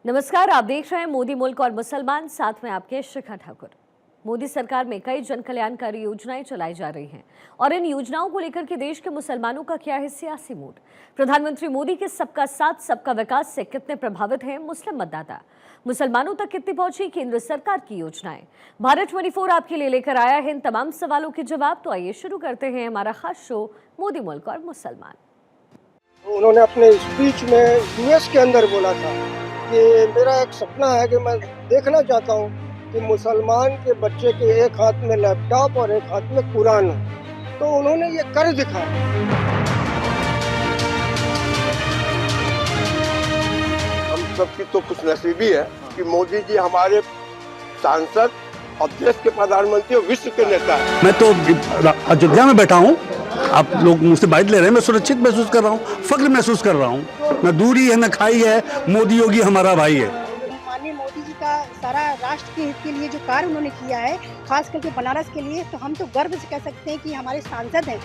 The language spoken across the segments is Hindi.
नमस्कार, आप देख रहे हैं मोदी मुल्क और मुसलमान, साथ में आपके शिखा ठाकुर। मोदी सरकार में कई जन कल्याणकारी योजनाएं चलाई जा रही हैं और इन योजनाओं को लेकर के देश के मुसलमानों का क्या है सियासी मूड। प्रधानमंत्री मोदी के सबका साथ सबका विकास से कितने प्रभावित हैं मुस्लिम मतदाता, मुसलमानों तक कितनी पहुंची केंद्र सरकार की योजनाएं। भारत 24 आपके लिए लेकर आया है इन तमाम सवालों के जवाब। तो आइए शुरू करते हैं हमारा खास शो मोदी मुल्क और मुसलमान। उन्होंने अपने स्पीच में यूएस के अंदर बोला था कि मेरा एक सपना है कि मैं देखना चाहता हूँ कि मुसलमान के बच्चे के एक हाथ में लैपटॉप और एक हाथ में कुरान हो। तो उन्होंने ये कर दिखाया। हम सबकी तो खुशनसीबी है कि मोदी जी हमारे सांसद और देश के प्रधानमंत्री और विश्व के नेता हैं। मैं तो अयोध्या में बैठा हूँ, आप लोग मुझसे बाइट ले रहे हैं, मैं सुरक्षित महसूस कर रहा हूँ, फख्र महसूस कर रहा हूँ। न दूरी है न खाई है, मोदी योगी हमारा भाई है। माननीय मोदी जी का सारा राष्ट्र के हित के लिए जो कार्य उन्होंने किया है, खास करके बनारस के लिए, तो हम तो गर्व से कह सकते हैं कि हमारे सांसद हैं,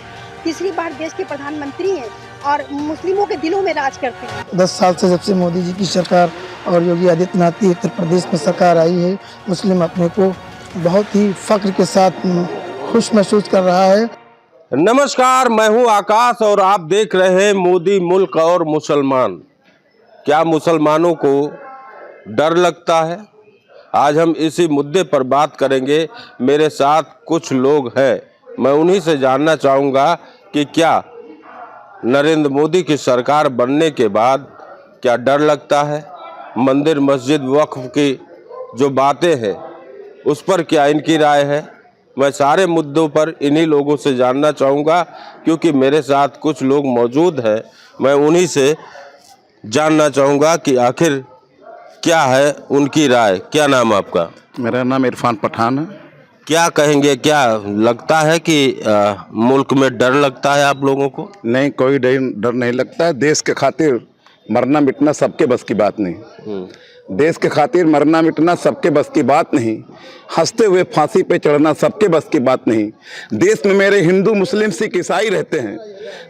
तीसरी बार देश के प्रधानमंत्री हैं और मुस्लिमों के दिलों में राज करते हैं। 10 साल से जब से मोदी जी की सरकार और योगी आदित्यनाथ की उत्तर प्रदेश में सरकार आई है, मुस्लिम अपने को बहुत ही फख्र के साथ खुश महसूस कर रहा है। नमस्कार, मैं हूं आकाश और आप देख रहे हैं मोदी मुल्क और मुसलमान। क्या मुसलमानों को डर लगता है? आज हम इसी मुद्दे पर बात करेंगे। मेरे साथ कुछ लोग हैं, मैं उन्हीं से जानना चाहूँगा कि क्या नरेंद्र मोदी की सरकार बनने के बाद क्या डर लगता है? मंदिर मस्जिद वक्फ की जो बातें हैं उस पर क्या इनकी राय है? मैं सारे मुद्दों पर इन्हीं लोगों से जानना चाहूँगा, क्योंकि मेरे साथ कुछ लोग मौजूद हैं। मैं उन्हीं से जानना चाहूँगा कि आखिर क्या है उनकी राय। क्या नाम आपका? मेरा नाम इरफान पठान है। क्या कहेंगे, क्या लगता है कि मुल्क में डर लगता है आप लोगों को? नहीं, कोई डर नहीं लगता है। देश के खातिर मरना मिटना सबके बस की बात नहीं। देश के खातिर मरना मिटना सबके बस की बात नहीं। हंसते हुए फांसी पे चढ़ना सबके बस की बात नहीं। देश में मेरे हिंदू मुस्लिम सिख ईसाई रहते हैं,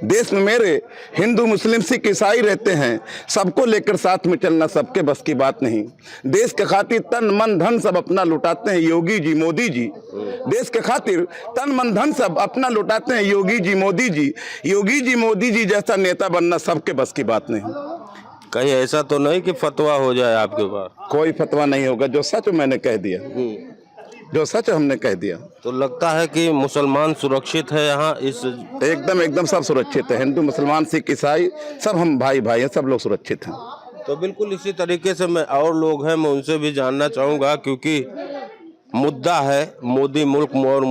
देश में मेरे हिंदू मुस्लिम सिख ईसाई रहते हैं, सबको लेकर साथ में चलना सबके बस की बात नहीं। देश के खातिर तन मन धन सब अपना लुटाते हैं योगी जी मोदी जी। देश के खातिर तन मन धन सब अपना लुटाते हैं योगी जी मोदी जी। योगी जी मोदी जी जैसा नेता बनना सबके बस की बात नहीं। कहीं ऐसा तो नहीं कि फतवा हो जाए आपके पास? कोई फतवा नहीं होगा, जो सच मैंने कह दिया, जो सच हमने कह दिया। तो लगता है कि मुसलमान सुरक्षित है यहाँ? इस एकदम सब सुरक्षित है। हिंदू मुसलमान सिख ईसाई सब हम भाई भाई हैं, सब लोग सुरक्षित हैं। तो बिल्कुल इसी तरीके से मैं और लोग हैं, मैं उनसे भी जानना चाहूँगा, क्योंकि मुद्दा है मोदी मुल्क और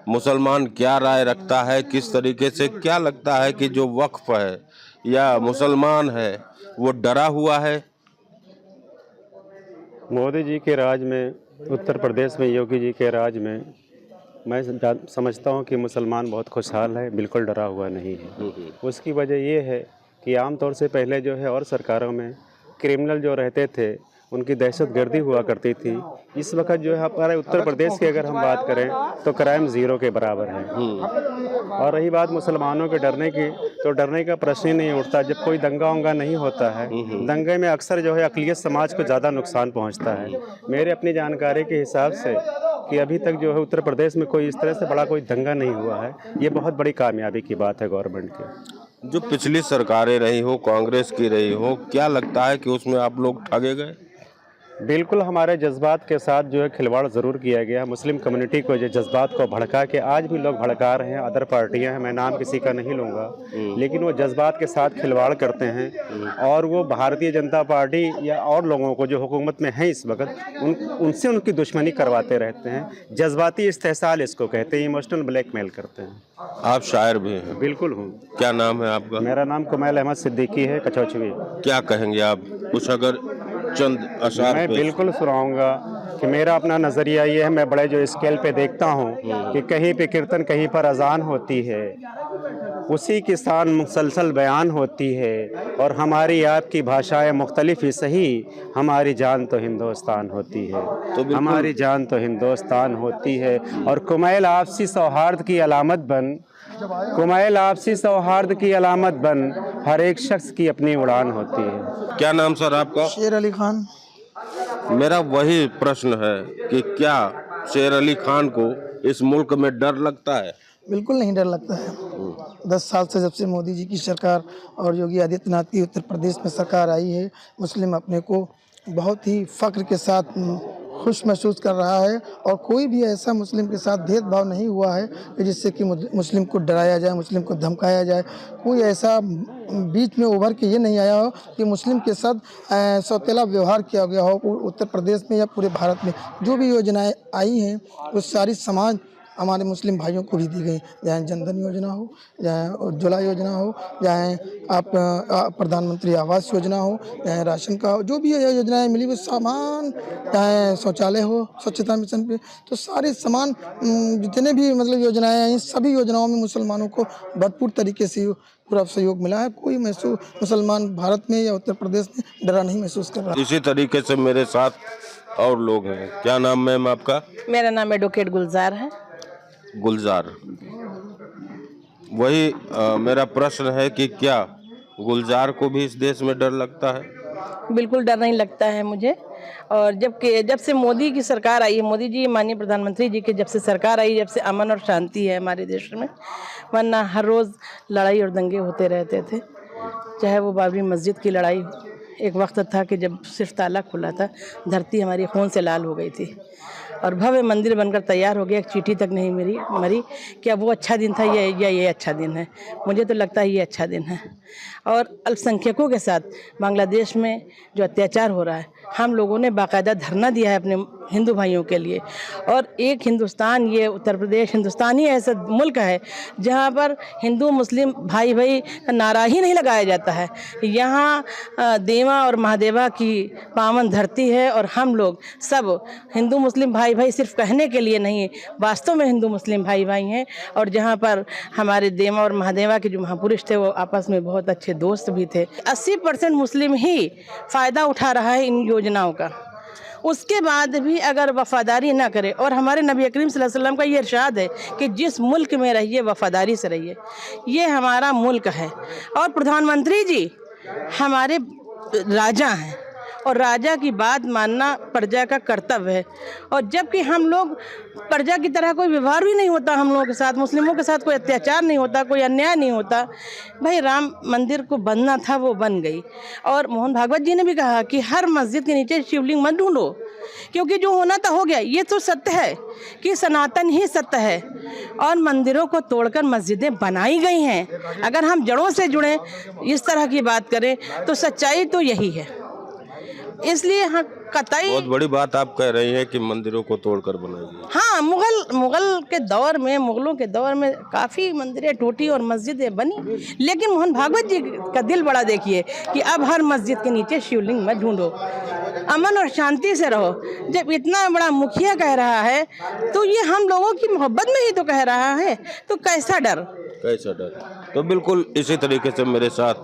मुसलमान क्या राय रखता है, किस तरीके से, क्या लगता है कि जो वक्फ है या मुसलमान है वो डरा हुआ है? मोदी जी के राज में, उत्तर प्रदेश में योगी जी के राज में मैं समझता हूं कि मुसलमान बहुत खुशहाल है, बिल्कुल डरा हुआ नहीं है। उसकी वजह ये है कि आमतौर से पहले जो है और सरकारों में क्रिमिनल जो रहते थे उनकी दहशतगर्दी हुआ करती थी। इस वक्त जो है हमारे उत्तर प्रदेश की अगर हम बात करें तो क्राइम ज़ीरो के बराबर है। और रही बात मुसलमानों के डरने की, तो डरने का प्रश्न ही नहीं उठता जब कोई दंगा उंगा नहीं होता है। दंगे में अक्सर जो है अक़लियत समाज को ज़्यादा नुकसान पहुंचता है। मेरे अपनी जानकारी के हिसाब से कि अभी तक जो है उत्तर प्रदेश में कोई इस तरह से बड़ा कोई दंगा नहीं हुआ है। ये बहुत बड़ी कामयाबी की बात है गवर्नमेंट की। जो पिछली सरकारें रही हो, कांग्रेस की रही हो, क्या लगता है कि उसमें आप लोग ठगे गए? बिल्कुल, हमारे जज्बात के साथ जो है खिलवाड़ ज़रूर किया गया। मुस्लिम कम्युनिटी को जो जज्बात को भड़का के आज भी लोग भड़का रहे हैं, अदर पार्टियां हैं, मैं नाम किसी का नहीं लूँगा, लेकिन वो जज्बात के साथ खिलवाड़ करते हैं और वो भारतीय जनता पार्टी या और लोगों को जो हुकूमत में हैं इस वक्त उनसे उनकी दुश्मनी करवाते रहते हैं। जज्बाती इस्तेहसाल इसको कहते हैं, इमोशनल ब्लैकमेल करते हैं। आप शायर भी हैं? बिल्कुल हूँ। क्या नाम है आपका? मेरा नाम कुमैल अहमद सिद्दीकी है, कचौचवी। क्या कहेंगे आप, कुछ अगर चंद अशार? मैं बिल्कुल सुनाऊंगा कि मेरा अपना नज़रिया ये है, मैं बड़े जो स्केल पे देखता हूँ कि कहीं पे कीर्तन, कहीं पर अजान होती है, उसी की शान मुसलसल बयान होती है, और हमारी आपकी भाषाएं मुख्तलिफ ही सही, हमारी जान तो हिंदुस्तान होती है। तो हमारी जान तो हिंदुस्तान होती है। और कुमैल आपसी सौहार्द की अलामत बन, कुमैल आपसी सौहार्द की अलामत बन, हर एक शख्स की अपनी उड़ान होती है। क्या नाम सर आपका? शेर अली खान। मेरा वही प्रश्न है कि क्या शेर अली खान को इस मुल्क में डर लगता है? बिल्कुल नहीं डर लगता है। 10 साल से जब से मोदी जी की सरकार और योगी आदित्यनाथ की उत्तर प्रदेश में सरकार आई है, मुस्लिम अपने को बहुत ही फ़ख्र के साथ खुश महसूस कर रहा है, और कोई भी ऐसा मुस्लिम के साथ भेदभाव नहीं हुआ है कि जिससे कि मुस्लिम को डराया जाए, मुस्लिम को धमकाया जाए। कोई ऐसा बीच में उभर के ये नहीं आया हो कि मुस्लिम के साथ सौतेला व्यवहार किया गया हो। उत्तर प्रदेश में या पूरे भारत में जो भी योजनाएं आई हैं वो सारी समाज हमारे मुस्लिम भाइयों को भी दी गई, चाहे जनधन योजना हो, चाहे उज्ज्वला योजना हो, चाहे आप प्रधानमंत्री आवास योजना हो, चाहे राशन का हो, जो भी योजनाएं मिली वो सामान, चाहे शौचालय हो, स्वच्छता मिशन पे, तो सारे सामान जितने भी मतलब योजनाएं आई, सभी योजनाओं में मुसलमानों को भरपूर तरीके से पूरा सहयोग मिला है। कोई मुसलमान भारत में या उत्तर प्रदेश में डरा नहीं महसूस कर रहा। इसी तरीके से मेरे साथ और लोग हैं। क्या नाम मैम आपका? मेरा नाम एडवोकेट गुलजार है। गुलजार। वही मेरा प्रश्न है कि क्या गुलजार को भी इस देश में डर लगता है? बिल्कुल डर नहीं लगता है मुझे। और जब से मोदी की सरकार आई है, मोदी जी माननीय प्रधानमंत्री जी की जब से सरकार आई, जब से अमन और शांति है हमारे देश में, वरना हर रोज़ लड़ाई और दंगे होते रहते थे। चाहे वो बाबरी मस्जिद की लड़ाई, एक वक्त था कि जब सिर्फ ताला खुला था, धरती हमारी खून से लाल हो गई थी, और भव्य मंदिर बनकर तैयार हो गया, एक चींटी तक नहीं मरी। क्या वो अच्छा दिन था या ये अच्छा दिन है? मुझे तो लगता है ये अच्छा दिन है। और अल्पसंख्यकों के साथ बांग्लादेश में जो अत्याचार हो रहा है, हम लोगों ने बाकायदा धरना दिया है अपने हिंदू भाइयों के लिए। और एक हिंदुस्तान, ये उत्तर प्रदेश हिंदुस्तान ही ऐसा मुल्क है जहाँ पर हिंदू मुस्लिम भाई भाई का नारा ही नहीं लगाया जाता है। यहाँ देवा और महादेवा की पावन धरती है, और हम लोग सब हिंदू मुस्लिम भाई भाई सिर्फ कहने के लिए नहीं, वास्तव में हिंदू मुस्लिम भाई भाई हैं। और जहाँ पर हमारे देवा और महादेवा के जो महापुरुष थे वो आपस में बहुत अच्छे दोस्त भी थे। 80% मुस्लिम ही फ़ायदा उठा रहा है इन योजनाओं का। उसके बाद भी अगर वफादारी ना करे, और हमारे नबी करीम सल्लल्लाहु अलैहि वसल्लम का ये इरशाद है कि जिस मुल्क में रहिए वफादारी से रहिए, ये हमारा मुल्क है। और प्रधानमंत्री जी हमारे राजा हैं, और राजा की बात मानना प्रजा का कर्तव्य है। और जबकि हम लोग प्रजा की तरह कोई व्यवहार भी नहीं होता हम लोगों के साथ, मुस्लिमों के साथ कोई अत्याचार नहीं होता, कोई अन्याय नहीं होता। भाई राम मंदिर को बनना था, वो बन गई। और मोहन भागवत जी ने भी कहा कि हर मस्जिद के नीचे शिवलिंग मत ढूंढो, क्योंकि जो होना था हो गया। ये तो सत्य है कि सनातन ही सत्य है, और मंदिरों को तोड़कर मस्जिदें बनाई गई हैं। अगर हम जड़ों से जुड़ें, इस तरह की बात करें, तो सच्चाई तो यही है। इसलिए हाँ, कतई बहुत बड़ी बात आप कह रही हैं कि मंदिरों को तोड़कर बनाई गई। हाँ, मुगल के दौर में, मुगलों के दौर में काफ़ी मंदिरें टूटी और मस्जिदें बनी, लेकिन मोहन भागवत जी का दिल बड़ा देखिए कि अब हर मस्जिद के नीचे शिवलिंग मत ढूंढो, अमन और शांति से रहो। जब इतना बड़ा मुखिया कह रहा है तो ये हम लोगों की मोहब्बत में ही तो कह रहा है, तो कैसा डर? कैसा डर? तो बिल्कुल इसी तरीके से मेरे साथ,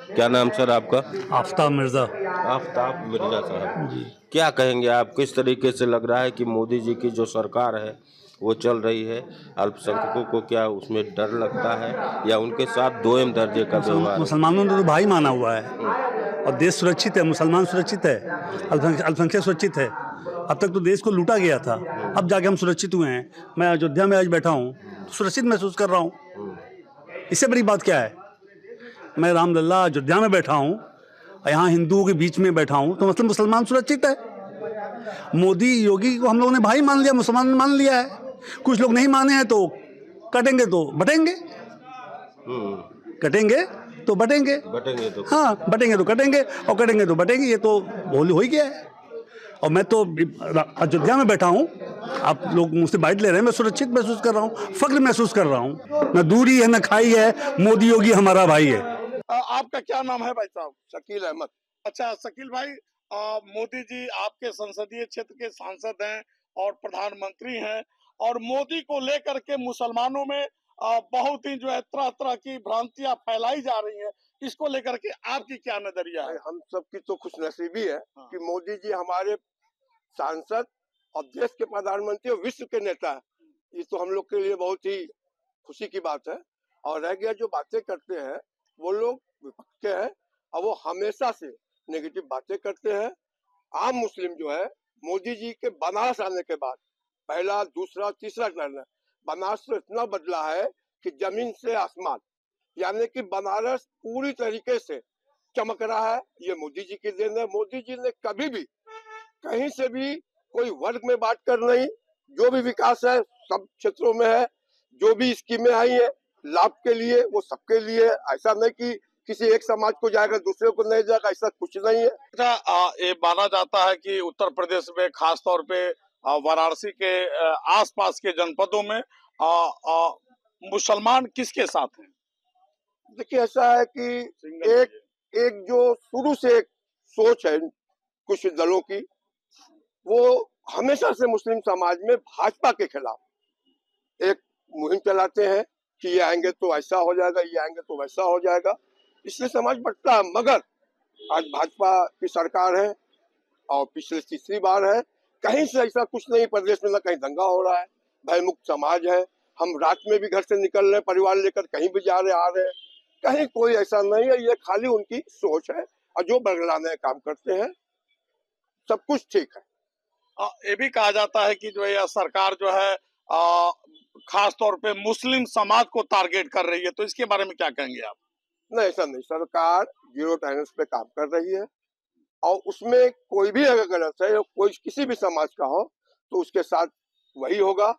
क्या नाम सर आपका? आफ्ताब मिर्ज़ा। आफ्ताब मिर्ज़ा साहब, क्या कहेंगे आप? किस तरीके से लग रहा है कि मोदी जी की जो सरकार है वो चल रही है, अल्पसंख्यकों को क्या उसमें डर लगता है, या उनके साथ दोयम दर्जे का व्यवहार? मुसलमानों ने तो भाई माना हुआ है, और देश सुरक्षित है, मुसलमान सुरक्षित है, अल्पसंख्यक सुरक्षित है। अब तक तो देश को लूटा गया था, अब जाके हम सुरक्षित हुए हैं। मैं अयोध्या में आज बैठा हूँ, सुरक्षित महसूस कर रहा हूँ। इससे बड़ी बात क्या है? मैं रामलला अयोध्या में बैठा हूँ, यहाँ हिंदुओं के बीच में बैठा हूँ, तो मतलब मुसलमान सुरक्षित है। मोदी योगी को हम लोगों ने भाई मान लिया, मुसलमान ने मान लिया है। कुछ लोग नहीं माने हैं तो कटेंगे तो बटेंगे, कटेंगे तो बटेंगे, बटेंगे तो हाँ, बटेंगे तो कटेंगे, और कटेंगे तो बटेंगे। ये तो हो ही गया है। और मैं तो अयोध्या में बैठा हूँ, आप लोग मुझसे बाइट ले रहे हैं, मैं सुरक्षित महसूस कर रहा हूँ, फख्र महसूस कर रहा हूँ। न दूरी है न खाई है, मोदी योगी हमारा भाई है। आपका क्या नाम है भाई साहब? शकील अहमद। अच्छा शकील भाई, मोदी जी आपके संसदीय क्षेत्र के सांसद हैं और प्रधानमंत्री हैं, और मोदी को लेकर के मुसलमानों में बहुत ही जो है तरह तरह की भ्रांतियां फैलाई जा रही हैं, इसको लेकर के आपकी क्या नजरिया है? हम सबकी तो खुशनसीबी है हाँ। कि मोदी जी हमारे सांसद और देश के प्रधानमंत्री और विश्व के नेता है। ये तो हम लोग के लिए बहुत ही खुशी की बात है। और रह गया जो बातें करते हैं वो लोग विपक्ष के हैं और वो हमेशा से नेगेटिव बातें करते हैं। आम मुस्लिम जो है मोदी जी के बनारस आने के बाद पहला दूसरा तीसरा टर्न है, बनारस तो इतना बदला है कि जमीन से आसमान, यानी कि बनारस पूरी तरीके से चमक रहा है। ये मोदी जी की देन है। मोदी जी ने कभी भी कहीं से भी कोई वर्ग में बात कर नहीं, जो भी विकास है सब क्षेत्रों में है, जो भी स्कीमें आई है लाभ के लिए वो सबके लिए। ऐसा नहीं कि किसी एक समाज को जाएगा दूसरे को नहीं जाएगा, ऐसा कुछ नहीं है। अच्छा, ये माना जाता है कि उत्तर प्रदेश में खास तौर पे वाराणसी के आसपास के जनपदों में मुसलमान किसके साथ हैं? देखिए ऐसा है कि एक जो शुरू से एक सोच है कुछ दलों की, वो हमेशा से मुस्लिम समाज में भाजपा के खिलाफ एक मुहिम चलाते हैं कि ये आएंगे तो ऐसा हो जाएगा, ये आएंगे तो वैसा हो जाएगा, इसलिए समाज बढ़ता है। मगर आज भाजपा की सरकार है और पिछले तीसरी बार है, कहीं से ऐसा कुछ नहीं, प्रदेश में ना कहीं दंगा हो रहा है, भयमुक्त समाज है। हम रात में भी घर से निकल रहे हैं परिवार लेकर, कहीं भी जा रहे आ रहे हैं, कहीं कोई ऐसा नहीं है। ये खाली उनकी सोच है और जो बदलाने का काम करते हैं सब कुछ ठीक है। ये भी कहा जाता है कि जो यह सरकार जो है खास तौर पे मुस्लिम समाज को टारगेट कर रही है, तो इसके बारे में क्या कहेंगे आप? नहीं, ऐसा नहीं, सरकार जीरो टॉलरेंस पे काम कर रही है और उसमें कोई भी अगर गलत है, कोई किसी भी समाज का हो तो उसके साथ वही होगा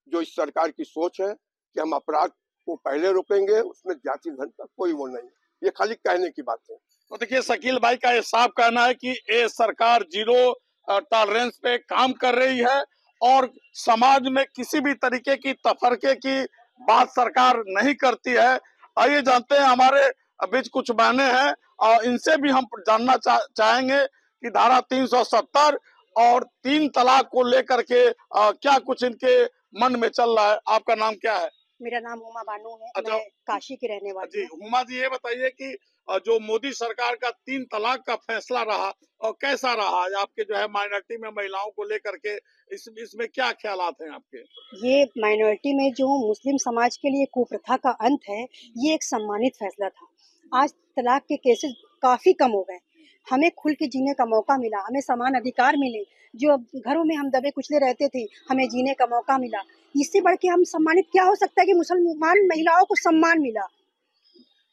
जो इस सरकार की सोच है कि हम अपराध को पहले रोकेंगे, उसमें जाति धन का कोई वो नहीं। ये खाली कहने की बात है। तो देखिए शकील भाई का ये साफ कहना है कि ये सरकार जीरो टॉलरेंस पे काम कर रही है और समाज में किसी भी तरीके की तफरके की बात सरकार नहीं करती है। आइए जानते हैं, हमारे बीच कुछ बहनें हैं और इनसे भी हम जानना चाहेंगे कि धारा 370 और 3 तलाक को लेकर के क्या कुछ इनके मन में चल रहा है। आपका नाम क्या है? मेरा नाम उमा बानू है। अच्छा। मैं काशी की रहने वाली जी हूँ। हुमा जी, ये बताइए कि जो मोदी सरकार का 3 तलाक का फैसला रहा और कैसा रहा आपके जो है माइनॉरिटी में महिलाओं को लेकर के, इसमें क्या ख्यालात हैं आपके? ये माइनॉरिटी में जो मुस्लिम समाज के लिए कुप्रथा का अंत है, ये एक सम्मानित फैसला था। आज तलाक के केसेस काफ़ी कम हो गए। हमें खुल के जीने का मौका मिला, हमें समान अधिकार मिले। जो घरों में हम दबे कुचले रहते थे, हमें जीने का मौका मिला। इससे बढ़ के हम सम्मानित क्या हो सकता है कि मुसलमान महिलाओं को सम्मान मिला।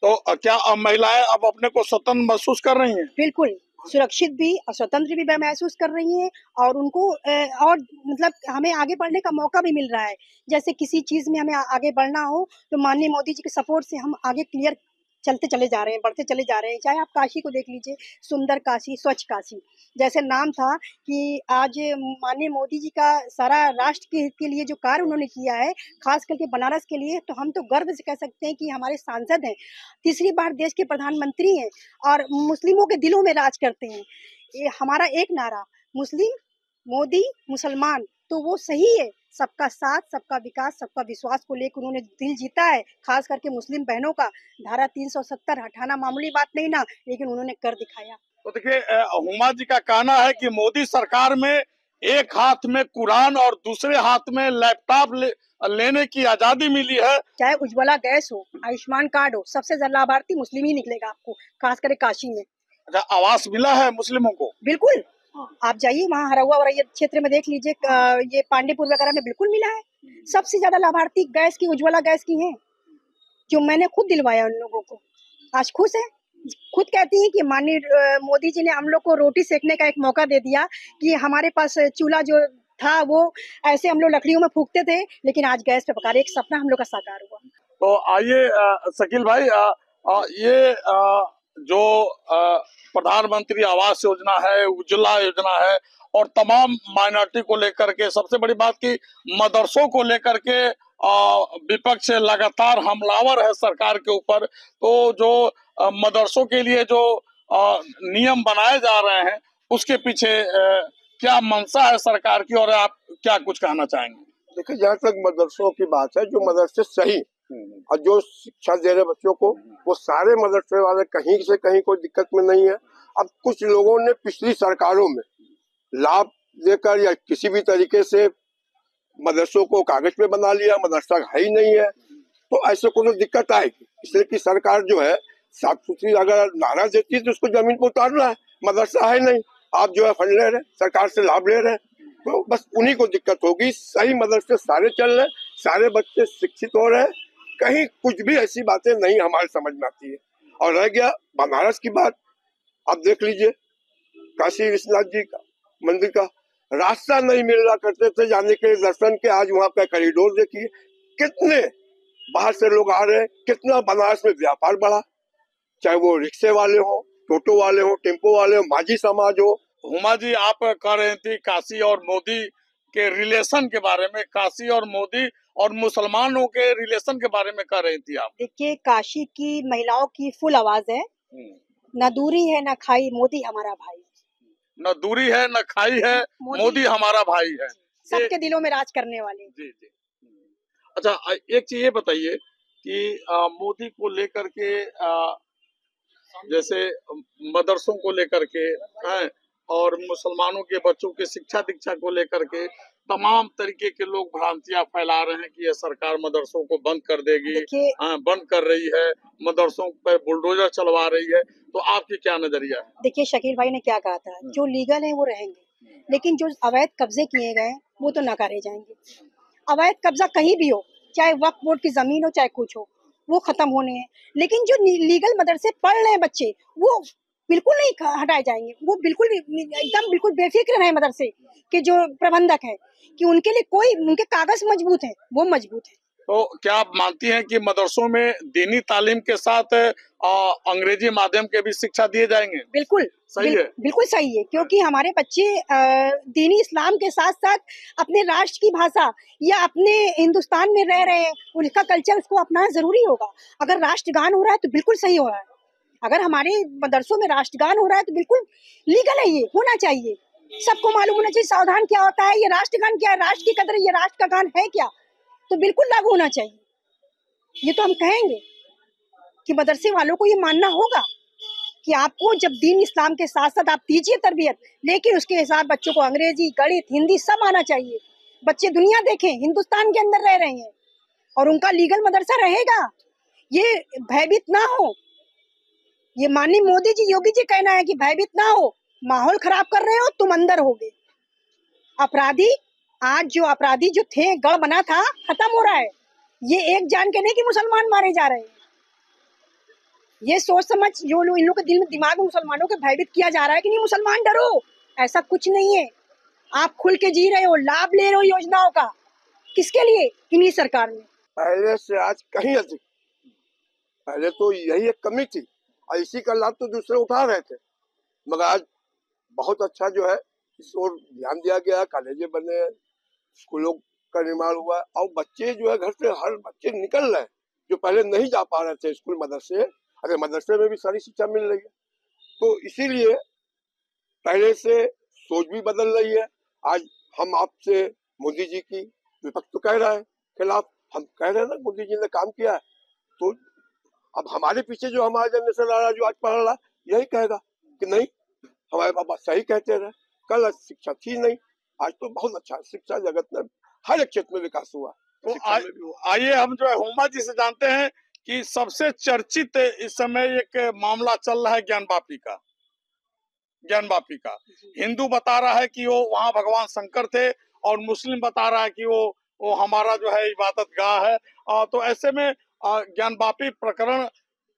तो क्या अब महिलाएं अब अपने को स्वतंत्र महसूस कर रही हैं? बिल्कुल, सुरक्षित भी और स्वतंत्र भी महसूस कर रही हैं और उनको और मतलब हमें आगे बढ़ने का मौका भी मिल रहा है। जैसे किसी चीज़ में हमें आगे बढ़ना हो तो माननीय मोदी जी के सपोर्ट से हम आगे क्लियर चलते चले जा रहे हैं, बढ़ते चले जा रहे हैं। चाहे आप काशी को देख लीजिए, सुंदर काशी, स्वच्छ काशी, जैसे नाम था कि आज माननीय मोदी जी का सारा राष्ट्र के हित के लिए जो कार्य उन्होंने किया है, खास करके बनारस के लिए, तो हम तो गर्व से कह सकते हैं कि हमारे सांसद हैं, तीसरी बार देश के प्रधानमंत्री हैं और मुस्लिमों के दिलों में राज करते हैं। ये हमारा एक नारा, मुस्लिम, मोदी, मुसलमान, तो वो सही है। सबका साथ, सबका विकास, सबका विश्वास को लेकर उन्होंने दिल जीता है, खास करके मुस्लिम बहनों का। धारा 370 हटाना मामूली बात नहीं ना, लेकिन उन्होंने कर दिखाया। तो देखिए हुमा जी का कहना है कि मोदी सरकार में एक हाथ में कुरान और दूसरे हाथ में लैपटॉप लेने की आजादी मिली है। चाहे उज्ज्वला गैस हो, आयुष्मान कार्ड हो, सबसे ज्यादा लाभार्थी मुस्लिम ही निकलेगा आपको, खास करके काशी में। अच्छा, आवास मिला है मुस्लिमों को? बिल्कुल, आप जाइए वहाँ हरहुआ वरैया क्षेत्र में देख लीजिए, ये पांडेपुर वगैरह में बिल्कुल मिला है। सबसे ज्यादा लाभार्थी गैस की, उज्ज्वला गैस की हैं, जो मैंने खुद दिलवाया उन लोगों को। आज खुश है, खुद कहती हैं कि माननीय मोदी जी ने हम लोग को रोटी सेकने का एक मौका दे दिया कि हमारे पास चूल्हा जो था वो ऐसे हम लोग लकड़ियों में फूकते थे, लेकिन आज गैस पे पका रहे। एक सपना हम लोग का साकार हुआ। तो आइए शकील भाई, ये जो प्रधानमंत्री आवास योजना है, उज्ज्वला योजना है और तमाम माइनॉरिटी को लेकर के, सबसे बड़ी बात की मदरसों को लेकर के विपक्ष लगातार हमलावर है सरकार के ऊपर। तो जो मदरसों के लिए जो नियम बनाए जा रहे हैं उसके पीछे क्या मंशा है सरकार की और आप क्या कुछ कहना चाहेंगे? देखिए, जहाँ तक मदरसों की बात है, जो मदरसे सही और जो शिक्षा दे रहे बच्चों को वो सारे मदरसे वाले कहीं से कहीं कोई दिक्कत में नहीं है। अब कुछ लोगों ने पिछली सरकारों में लाभ देकर या किसी भी तरीके से मदरसों को कागज पे बना लिया, मदरसा है ही नहीं है, तो ऐसे को तो दिक्कत आएगी। इसलिए कि सरकार जो है साफ सुथरी अगर नारा देती है तो उसको जमीन पर उतारना है। मदरसा है नहीं, आप जो है फंड ले रहे हैं, सरकार से लाभ ले रहे हैं, तो बस उन्हीं को दिक्कत होगी। सही मदरसे सारे चल रहे, सारे बच्चे शिक्षित हो रहे हैं, कहीं कुछ भी ऐसी बातें नहीं हमारे समझ में आती है। और रह गया बनारस की बात, आप देख लीजिए काशी विश्वनाथ जी का मंदिर का रास्ता नहीं मिल रहा करते थे जाने के दर्शन के, आज वहाँ पे कॉरिडोर देखिए, कितने बाहर से लोग आ रहे हैं, कितना बनारस में व्यापार बढ़ा, चाहे वो रिक्शे वाले हो, टोटो वाले हो, टेम्पो वाले हो, माझी समाज हो। हुमा जी, आप कह रहे थी काशी और मोदी के रिलेशन के बारे में, काशी और मोदी और मुसलमानों के रिलेशन के बारे में कह रही थी आप। देखिए, काशी की महिलाओं की फुल आवाज है, न दूरी है न खाई, मोदी हमारा भाई। न दूरी है न खाई है, मोदी हमारा भाई है, सबके दिलों में राज करने वाले। जी जी। अच्छा, एक चीज ये बताइए कि मोदी को लेकर के जैसे मदरसों को लेकर के हैं और मुसलमानों के बच्चों के शिक्षा दीक्षा को लेकर के तमाम तरीके के लोग भ्रांतियां फैला रहे हैं कि यह सरकार मदरसों को बंद कर देगी, बंद कर रही है, मदरसों पर बुलडोजर चलवा रही है, तो आपकी क्या नजरिया है? देखिए, शकील भाई ने क्या कहा था, जो लीगल है वो रहेंगे, लेकिन जो अवैध कब्जे किए गए वो तो नकारे जाएंगे। अवैध कब्जा कहीं भी हो, चाहे वक्फ बोर्ड की जमीन हो चाहे कुछ हो, वो खत्म होने हैं। लेकिन जो लीगल मदरसे पढ़ रहे हैं बच्चे, वो बिल्कुल नहीं हटाए जाएंगे। वो बिल्कुल एकदम बिल्कुल बेफिक्र रहे मदरसे के जो प्रबंधक है, कि उनके लिए कोई, उनके कागज मजबूत है, वो मजबूत है। तो क्या आप मानती हैं कि मदरसों में दीनी तालीम के साथ अंग्रेजी माध्यम के भी शिक्षा दिए जाएंगे? बिल्कुल सही है, बिल्कुल सही है, क्योंकि हमारे बच्चे दीनी इस्लाम के साथ साथ अपने राष्ट्र की भाषा या अपने हिंदुस्तान में रह रहे हैं, उनका कल्चर उसको अपनाना जरूरी होगा। अगर राष्ट्रगान हो रहा है तो बिल्कुल सही हो रहा है, अगर हमारे मदरसों में राष्ट्रगान हो रहा है तो बिल्कुल लीगल है, ये होना चाहिए। सबको मालूम होना चाहिए सावधान क्या होता है, ये राष्ट्रगान क्या है, राष्ट्र की कदर, ये राष्ट्र का गान है क्या, तो बिल्कुल लागू होना चाहिए। ये तो हम कहेंगे कि मदरसे वालों को ये मानना होगा कि आपको जब दीन इस्लाम के साथ साथ आप दीजिए तरबियत, लेकिन उसके हिसाब बच्चों को अंग्रेजी, गणित, हिंदी सब आना चाहिए। बच्चे दुनिया देखें, हिंदुस्तान के अंदर रह रहे हैं और उनका लीगल मदरसा रहेगा, ये भयभीत ना हो। ये माननीय मोदी जी, योगी जी कहना है कि भयभीत ना हो, माहौल खराब कर रहे हो तुम, अंदर होगे। अपराधी, आज जो अपराधी जो थे, गढ़ बना था, खत्म हो रहा है। ये एक जान के नहीं कि मुसलमान मारे जा रहे हैं, ये सोच समझ जो लोग, इन लोगों के दिल में, दिमाग में मुसलमानों के भयभीत किया जा रहा है कि नहीं मुसलमान डरो, ऐसा कुछ नहीं है। आप खुल के जी रहे हो, लाभ ले रहे हो योजनाओं का, किसके लिए? इन्हीं सरकार में। पहले से आज कहीं अधिक, पहले तो यही एक कमी थी और इसी का लाभ तो दूसरे उठा रहे थे, मगर आज बहुत अच्छा जो है इस ओर ध्यान दिया गया, कॉलेजें बने, स्कूलों का निर्माण हुआ और बच्चे जो है घर से हर बच्चे निकल रहे हैं जो पहले नहीं जा पा रहे थे स्कूल, मदरसे, अरे मदरसे में भी सारी शिक्षा मिल रही है। तो इसीलिए पहले से सोच भी बदल रही है। आज हम आपसे मोदी जी की, विपक्ष तो कह रहा है खिलाफ, हम कह रहे हैं ना मोदी जी ने काम किया है, तो अब हमारे पीछे जो हमारा जनरेशन आ रहा है, जो आज पढ़ रहा है, यही कहेगा कि नहीं हमारे पापा सही कहते रहे, कल शिक्षा थी नहीं, आज तो बहुत अच्छा शिक्षा जगत में हर एक क्षेत्र में विकास हुआ। तो आइए हम जो है हुमा जी से जानते हैं कि सबसे चर्चित इस समय एक मामला चल रहा है ज्ञानवापी का। हिंदू बता रहा है कि वो वहाँ भगवान शंकर थे और मुस्लिम बता रहा है कि वो हमारा जो है इबादत गाह है। तो ऐसे में ज्ञानवापी प्रकरण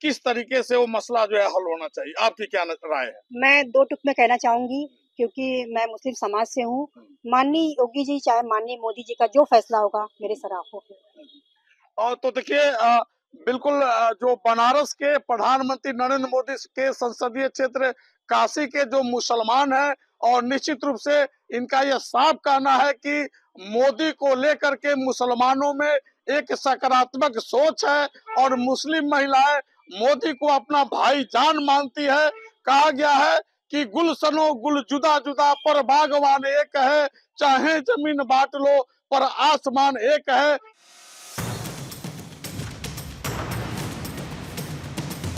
किस तरीके से वो मसला जो है हल होना चाहिए, आपकी क्या राय है? मैं दो टुक में कहना चाहूंगी, क्योंकि मैं मुस्लिम समाज से हूँ। माननीय योगी जी चाहे माननीय मोदी जी का जो फैसला होगा मेरे सराहनीय होगा। तो देखिए, बिल्कुल जो बनारस के प्रधानमंत्री नरेंद्र मोदी के संसदीय क्षेत्र काशी के जो मुसलमान हैं, और निश्चित रूप से इनका यह साफ कहना है कि मोदी को लेकर के मुसलमानों में एक सकारात्मक सोच है और मुस्लिम महिलाएं मोदी को अपना भाईजान मानती है। कहा गया है कि गुलशनो गुल जुदा जुदा पर बागवान एक है, चाहे जमीन बांट लो पर आसमान एक है।